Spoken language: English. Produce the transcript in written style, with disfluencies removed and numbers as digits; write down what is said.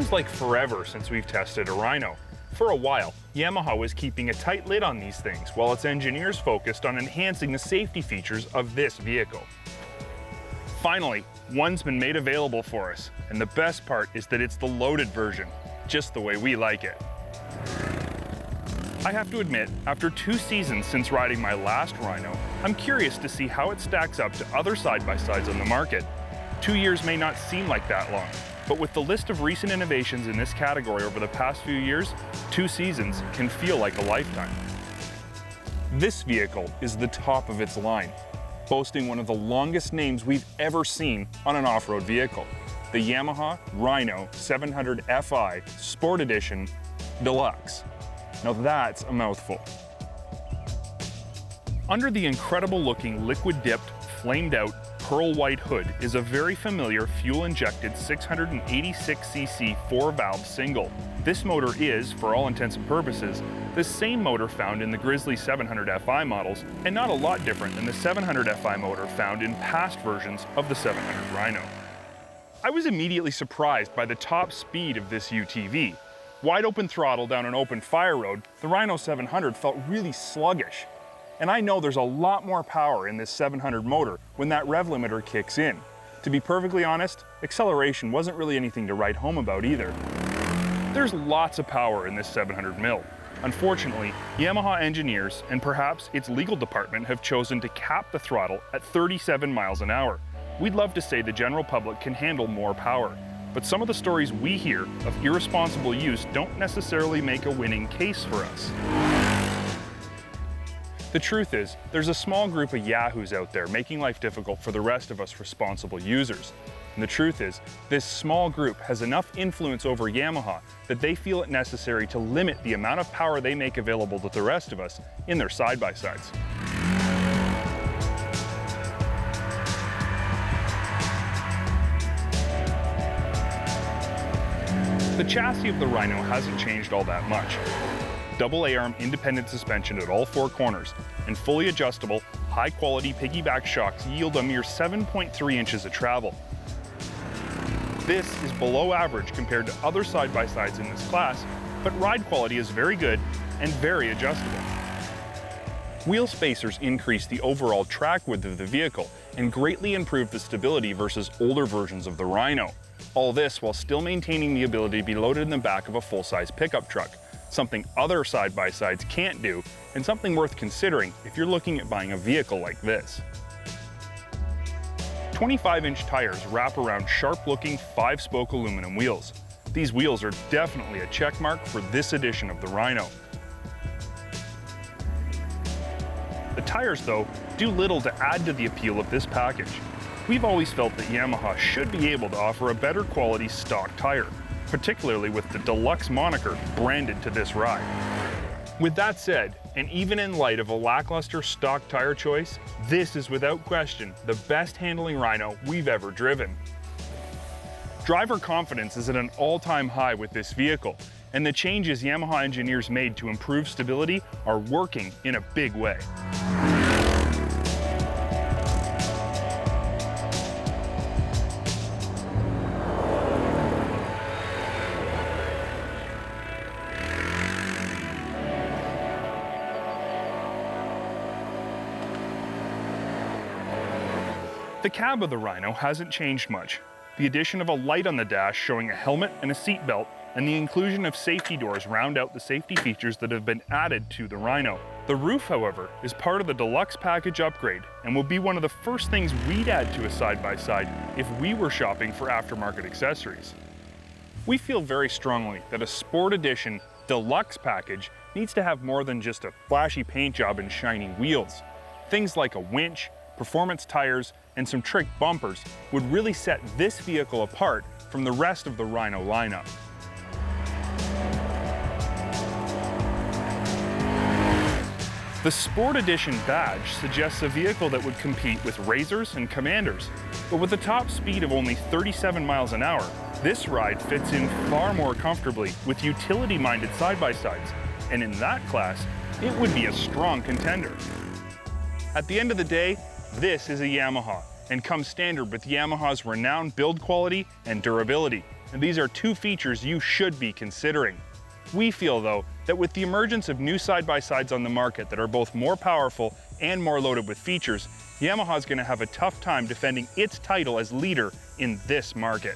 Seems like forever since we've tested a Rhino. For a while, Yamaha was keeping a tight lid on these things while its engineers focused on enhancing the safety features of this vehicle. Finally, one's been made available for us, and the best part is that it's the loaded version, just the way we like it. I have to admit, after 2 seasons since riding my last Rhino, I'm curious to see how it stacks up to other side-by-sides on the market. 2 years may not seem like that long, but with the list of recent innovations in this category over the past few years, 2 seasons can feel like a lifetime. This vehicle is the top of its line, boasting one of the longest names we've ever seen on an off-road vehicle, the Yamaha Rhino 700 Fi Sport Edition Deluxe. Now that's a mouthful. Under the incredible looking liquid-dipped, flamed-out, pearl white hood is a very familiar fuel-injected 686cc 4-valve single. This motor is, for all intents and purposes, the same motor found in the Grizzly 700 Fi models, and not a lot different than the 700 Fi motor found in past versions of the 700 Rhino. I was immediately surprised by the top speed of this UTV. Wide open throttle down an open fire road, the Rhino 700 felt really sluggish. And I know there's a lot more power in this 700 motor when that rev limiter kicks in. To be perfectly honest, acceleration wasn't really anything to write home about either. There's lots of power in this 700 mil. Unfortunately, Yamaha engineers and perhaps its legal department have chosen to cap the throttle at 37 miles an hour. We'd love to say the general public can handle more power, but some of the stories we hear of irresponsible use don't necessarily make a winning case for us. The truth is, there's a small group of yahoos out there making life difficult for the rest of us responsible users. And the truth is, this small group has enough influence over Yamaha that they feel it necessary to limit the amount of power they make available to the rest of us in their side-by-sides. The chassis of the Rhino hasn't changed all that much. Double A-arm independent suspension at all 4 corners, and fully adjustable, high-quality piggyback shocks yield a mere 7.3 inches of travel. This is below average compared to other side-by-sides in this class, but ride quality is very good and very adjustable. Wheel spacers increase the overall track width of the vehicle and greatly improve the stability versus older versions of the Rhino. All this while still maintaining the ability to be loaded in the back of a full-size pickup truck, something other side-by-sides can't do, and something worth considering if you're looking at buying a vehicle like this. 25-inch tires wrap around sharp-looking 5-spoke aluminum wheels. These wheels are definitely a check mark for this edition of the Rhino. The tires, though, do little to add to the appeal of this package. We've always felt that Yamaha should be able to offer a better quality stock tire, particularly with the Deluxe moniker branded to this ride. With that said, and even in light of a lackluster stock tire choice, this is without question the best handling Rhino we've ever driven. Driver confidence is at an all-time high with this vehicle, and the changes Yamaha engineers made to improve stability are working in a big way. The cab of the Rhino hasn't changed much. The addition of a light on the dash showing a helmet and a seat belt, and the inclusion of safety doors round out the safety features that have been added to the Rhino. The roof, however, is part of the Deluxe package upgrade and will be one of the first things we'd add to a side-by-side if we were shopping for aftermarket accessories. We feel very strongly that a Sport Edition Deluxe package needs to have more than just a flashy paint job and shiny wheels. Things like a winch, performance tires, and some trick bumpers would really set this vehicle apart from the rest of the Rhino lineup. The Sport Edition badge suggests a vehicle that would compete with Razors and Commanders, but with a top speed of only 37 miles an hour, this ride fits in far more comfortably with utility-minded side-by-sides, and in that class, it would be a strong contender. At the end of the day, this is a Yamaha, and comes standard with Yamaha's renowned build quality and durability. And these are two features you should be considering. We feel, though, that with the emergence of new side-by-sides on the market that are both more powerful and more loaded with features, Yamaha's going to have a tough time defending its title as leader in this market.